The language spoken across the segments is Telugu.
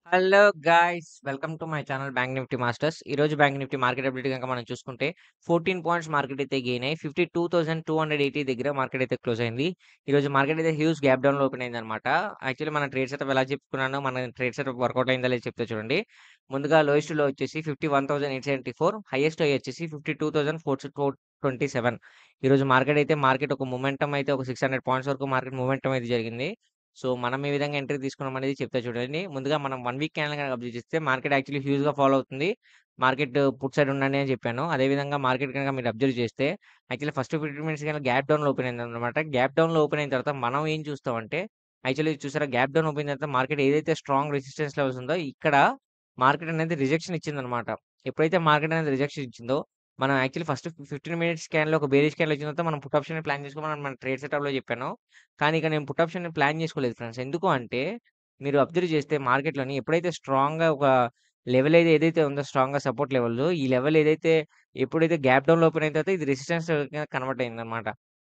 Hello guys! Welcome to my channel bank Nifty masters. ఈరోజు బ్యాంక్ నిఫ్టీ మార్కెట్ అప్డేట్ గనుక మనం చూసుకుంటే 14 పాయింట్స్ మార్కెట్ అయితే గెయిన్ అయ్యి 52,280 దగ్గర మార్కెట్ అయితే క్లోజ్ అయింది. ఈరోజు మార్కెట్ అయితే హ్యూజ్ గ్యాప్ డౌన్‌లో ఓపెన్ అయిందనమాట. యాక్చువల్లీ మన ట్రేడ్ సెటప్ ఎలా చెప్పుకున్నానో మన ట్రేడ్ సెటప్ వర్కౌట్ అయిందా లేదో చెప్తా చూడండి. ముందుగా లోయెస్ట్ లో వచ్చేసి 51,874, హైయెస్ట్ హై వచ్చేసి 52,427. ఈరోజు మార్కెట్ ఒక మొమెంటమ్ అయితే ఒక 600 పాయింట్స్ వరకు మార్కెట్ మొమెంటమ్ అయితే జరిగింది. సో, మనం ఏ విధంగా ఎంట్రీ తీసుకున్నామనేది చెప్తా చూడండి. ముందుగా మనం 1 వీక్ క్యాండిల్ గనక అబ్జర్వ్ చేస్తే మార్కెట్ యాక్చువల్లీ హ్యూజ్‌గా ఫాలో అవుతుంది. మార్కెట్ పుట్ సైడ్ ఉండండి అని చెప్పాను. అదేవిధంగా మార్కెట్ గనక మీరు అబ్జర్వ్ చేస్తే యాక్చువల్లీ ఫస్ట్ 15 మినిట్స్ గనక గ్యాప్ డౌన్‌లో ఓపెన్ అయిందన్నమాట. గ్యాప్ డౌన్‌లో ఓపెన్ అయిన తర్వాత మనం ఏం చూస్తామంటే యాక్చువల్లీ చూసారా, గ్యాప్ డౌన్ ఓపెన్ అయిన తర్వాత మార్కెట్ ఏదైతే స్ట్రాంగ్ రెసిస్టెన్స్ లెవెల్స్ ఉందో ఇక్కడ మార్కెట్ అనేది రిజెక్షన్ ఇచ్చిందన్నమాట. ఎప్పుడైతే మార్కెట్ అనేది రిజెక్షన్ ఇచ్చిందో మనం యాక్చువల్లీ ఫస్ట్ 15 మినిట్స్ స్కాన్‌లో ఒక బేరిష్ స్కాన్‌లో వచ్చిన తర్వాత మనం పుట్ ఆప్షన్‌ని ప్లాన్ చేసుకోమని మన ట్రేడ్ సెటప్‌లో చెప్పాను. కానీ ఇక నేను పుట్ ఆప్షన్‌ని ప్లాన్ చేసుకోలేదు ఫ్రెండ్స్. ఎందుకు అంటే, మీరు అబ్జర్వ్ చేస్తే మార్కెట్‌లోని ఎప్పుడైతే స్ట్రాంగ్‌గా ఒక లెవెల్ ఏదైతే ఉందో స్ట్రాంగ్‌గా సపోర్ట్ లెవెల్‌లో, ఈ లెవెల్ ఎప్పుడైతే గ్యాప్ డౌన్‌లో ఓపెన్ అయిన తర్వాత ఇది రెసిస్టెన్స్‌గా కన్వర్ట్ అయిందన్నమాట.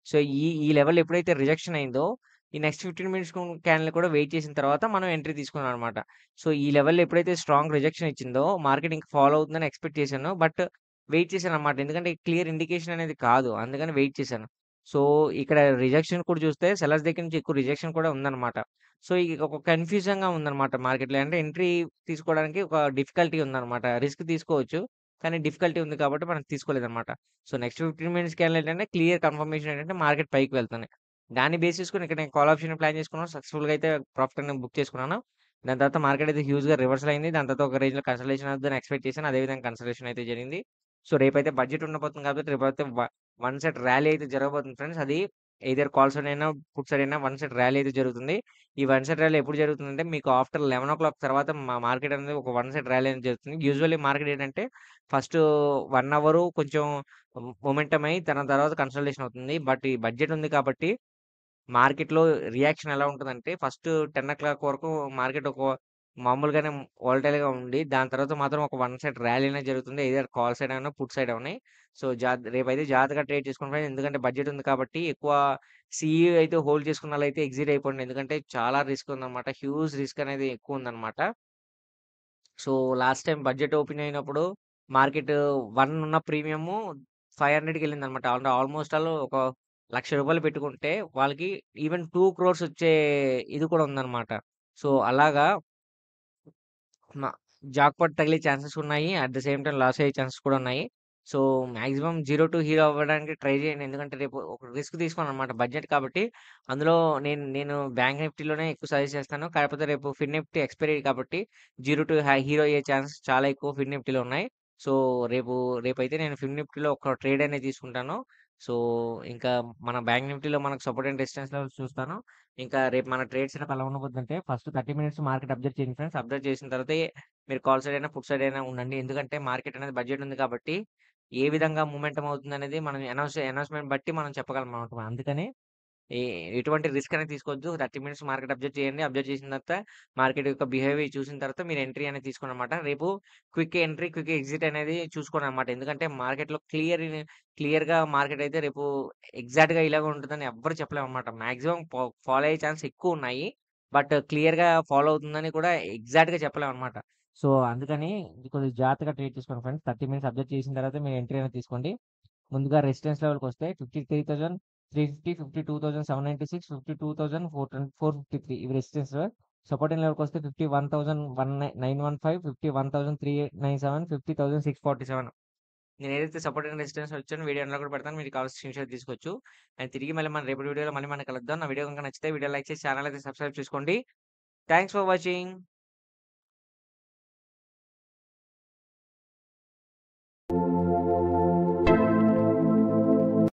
సో, ఈ లెవెల్ ఎప్పుడైతే రిజెక్షన్ అయిందో, ఈ నెక్స్ట్ 15 మినిట్స్ క్యాండిల్ కూడా వెయిట్ చేసిన తర్వాత మనం ఎంట్రీ తీసుకున్నాం అనమాట. సో, ఈ లెవెల్ ఎప్పుడైతే స్ట్రాంగ్ రిజెక్షన్ ఇచ్చిందో, మార్కెట్ ఇంక ఫాలో అవుతుందని ఎక్స్‌పెక్ట్ చేశాను. బట్ వెయిట్ చేశానన్నమాట. ఎందుకంటే క్లియర్ ఇండికేషన్ అనేది కాదు. అందుకని వెయిట్ చేశాను. సో, ఇక్కడ రిజెక్షన్ కూడా చూస్తే సెల్లర్స్ దగ్గర నుంచి ఎక్కువ రిజెక్షన్ కూడా ఉందన్నమాట. సో, ఇక ఒక కన్‌ఫ్యూజన్‌గా ఉందన్నమాట మార్కెట్‌లో. అంటే ఎంట్రీ తీసుకోవడానికి ఒక డిఫికల్టీ ఉందన్నమాట. రిస్క్ తీసుకోవచ్చు. కానీ డిఫికల్టీ ఉంది కాబట్టి మనం తీసుకోలేదన్నమాట. సో, నెక్స్ట్ 15 మినిట్స్ క్యాండిల్ ఏంటంటే క్లియర్ కన్ఫర్మేషన్ ఏంటంటే మార్కెట్ పైకి వెళ్తుంది. దాన్ని బేస్ చేసుకొని ఇక్కడ నేను కాల్ ఆప్షన్ ప్లాన్ చేసుకున్నాను. సక్సెస్‌ఫుల్‌గా అయితే ప్రాఫిట్ అనేది బుక్ చేసుకున్నాను. దాని తర్వాత మార్కెట్ అయితే హ్యూజ్‌గా రివర్సల్ అయింది. దాని తర్వాత ఒక రేంజ్‌లో కన్సల్టేషన్ అవుద్దని ఎక్స్‌పెక్ట్ చేశాను. అదేవిధంగా కన్సల్టేషన్ అయితే జరిగింది. సో, రేపైతే బడ్జెట్ ఉండబోతుంది కాబట్టి రేపైతే వన్ సెట్ ర్యాలీ అయితే జరగబోతుంది ఫ్రెండ్స్. అది ఎయిదర్ కాల్ సైడ్ అయినా, పుట్ సైడ్ అయినా వన్ సెట్ ర్యాలీ అయితే జరుగుతుంది. ఈ వన్ సెట్ ర్యాలీ ఎప్పుడు జరుగుతుందంటే మీకు ఆఫ్టర్ 11:00 తర్వాత మార్కెట్ అనేది ఒక వన్ సెట్ ర్యాలీ అనేది జరుగుతుంది. యూజువల్లీ మార్కెట్ ఏంటంటే ఫస్ట్ 1 అవరు కొంచెం మొమెంటమ్ అయ్యి దాని తర్వాత కన్సల్టేషన్ అవుతుంది. బట్ ఈ బడ్జెట్ ఉంది కాబట్టి మార్కెట్‌లో రియాక్షన్ ఎలా ఉంటదంటే ఫస్ట్ 10:00 వరకు మార్కెట్ మామూలుగానే వోలటైల్‌గా ఉండి, దాని తర్వాత మాత్రం ఒక వన్ సైడ్ ర్యాలీ అనేది జరుగుతుంది. ఎయిదర్ కాల్ సైడ్ అయినా, పుట్ సైడ్ అవని. సో, రేపైతే జాగ్రత్తగా ట్రేడ్ చేసుకోండి ఫ్రెండ్స్. ఎందుకంటే బడ్జెట్ ఉంది కాబట్టి ఎక్కువ సీఈ అయితే హోల్డ్ చేసుకున్నోళ్ళైతే ఎగ్జిట్ అయిపోండి. ఎందుకంటే చాలా రిస్క్ ఉందన్నమాట. హ్యూజ్ రిస్క్ అనేది ఎక్కువ ఉందన్నమాట. So, last time budget open అయినప్పుడు మార్కెట్ 1 ఉన్న ప్రీమియము 500కెళ్ళిందనమాట. అంటే ఆల్‌మోస్ట్ ఒక రూ. 1,00,000 పెట్టుకుంటే వాళ్ళకి ఈవెన్ 2,00,00,000 వచ్చే ఇది కూడా ఉందనమాట. సో, అలాగా మ జాక్‌పాట్ తగిలే ఛాన్సెస్ ఉన్నాయి. At the same time loss అయ్యే ఛాన్సెస్ కూడా ఉన్నాయి. సో, మాక్సిమం 0 టు హీరో అవ్వడానికి ట్రై చేయండి. ఎందుకంటే రేపు ఒక రిస్క్ తీసుకోననమాట బడ్జెట్ కాబట్టి. అందులో నేను బ్యాంక్ నిఫ్టీలోనే ఎక్కువ సజెస్ట్ చేస్తాను. కాకపోతే రేపు ఫిన్ నిఫ్టీ ఎక్స్‌పైరీ కాబట్టి 0 టు హీరో అయ్యే ఛాన్సెస్ చాలా ఎక్కువ ఫిన్ నిఫ్టీలో ఉన్నాయి. సో, రేపు రేపైతే నేను ఫిన్ నిఫ్టీలో ఒక ట్రేడ్ అనేది తీసుకుంటాను. సో, ఇంకా మన బ్యాంక్ నిఫ్టీలో మనకు సపోర్ట్ అండ్ రెసిస్టెన్స్ లెవెల్స్ చూస్తాను. ఇంకా రేపు మన ట్రేడ్ సెటప్ ఎలా ఉండబోద్దంటే ఫస్ట్ 30 మినిట్స్ మార్కెట్ అబ్జర్వ్ చేయండి ఫ్రెండ్స్. అబ్జర్వ్ చేసిన తర్వాతే మీరు కాల్ సైడ్ అయినా, పుట్ సైడ్ అయినా ఉండండి. ఎందుకంటే మార్కెట్ అనేది బడ్జెట్ ఉంది కాబట్టి, ఏ విధంగా మూవ్‌మెంటమ్ అవుతుందనేది మనం అనౌన్స్‌మెంట్ బట్టి మనం చెప్పగలమనమాట. అందుకని ఎ ఎటువంటి రిస్క్ అనేది తీసుకోవద్దు. 30 మినిట్స్ మార్కెట్ అబ్జర్వ్ చేయండి. అబ్జర్వ్ చేసిన తర్వాత మార్కెట్ యొక్క బిహేవియర్ చూసిన తర్వాత మీరు ఎంట్రీ అనేది తీసుకోండనమాట. రేపు క్విక్ ఎంట్రీ, క్విక్ ఎగ్జిట్ అనేది చూసుకోండనమాట. ఎందుకంటే మార్కెట్‌లో క్లియర్‌గా మార్కెట్ అయితే రేపు ఎగ్జాక్ట్‌గా ఇలాగే ఉంటదని ఎవ్వరు చెప్పలేమనమాట. మాక్సిమం ఫాలో అయ్యే ఛాన్స్ ఎక్కువున్నాయి. బట్ క్లియర్‌గా ఫాలో అవుతుందని కూడా ఎగ్జాక్ట్‌గా చెప్పలేమనమాట. సో, అందుకని కొద్దిగా జాగ్రత్తగా ట్రేడ్ తీసుకోండి ఫ్రెండ్స్. 30 మినిట్స్ అబ్జర్వ్ చేసిన తర్వాత మీరు ఎంట్రీ అనేది తీసుకోండి. ముందుగా రెసిస్టెన్స్ లెవెల్‌కొస్తే 53,350, 52,796, 52,453 ఇవి రెసిస్టెన్స్ లెవెల్. సపోర్టింగ్ లెవెల్‌కొస్తే 51,915, 51,397, 50,647. నేను ఏదైతే సపోర్ట్ అండ్ రెసిస్టెన్స్ వచ్చానో వీడియో ఎండ్‌లో కూడా పెడతాను. మీకు కావాల్సిన స్క్రీన్‌షాట్ తీసుకోవచ్చు. అండ్ తిరిగి మళ్ళీ మన రేపటి వీడియోలో మళ్ళీ మనం కలుద్దాం. నా వీడియో గనుక నచ్చితే వీడియో లైక్ చేసి ఛానల్ అయితే సబ్స్క్రైబ్ చేసుకోండి. Thanks for watching.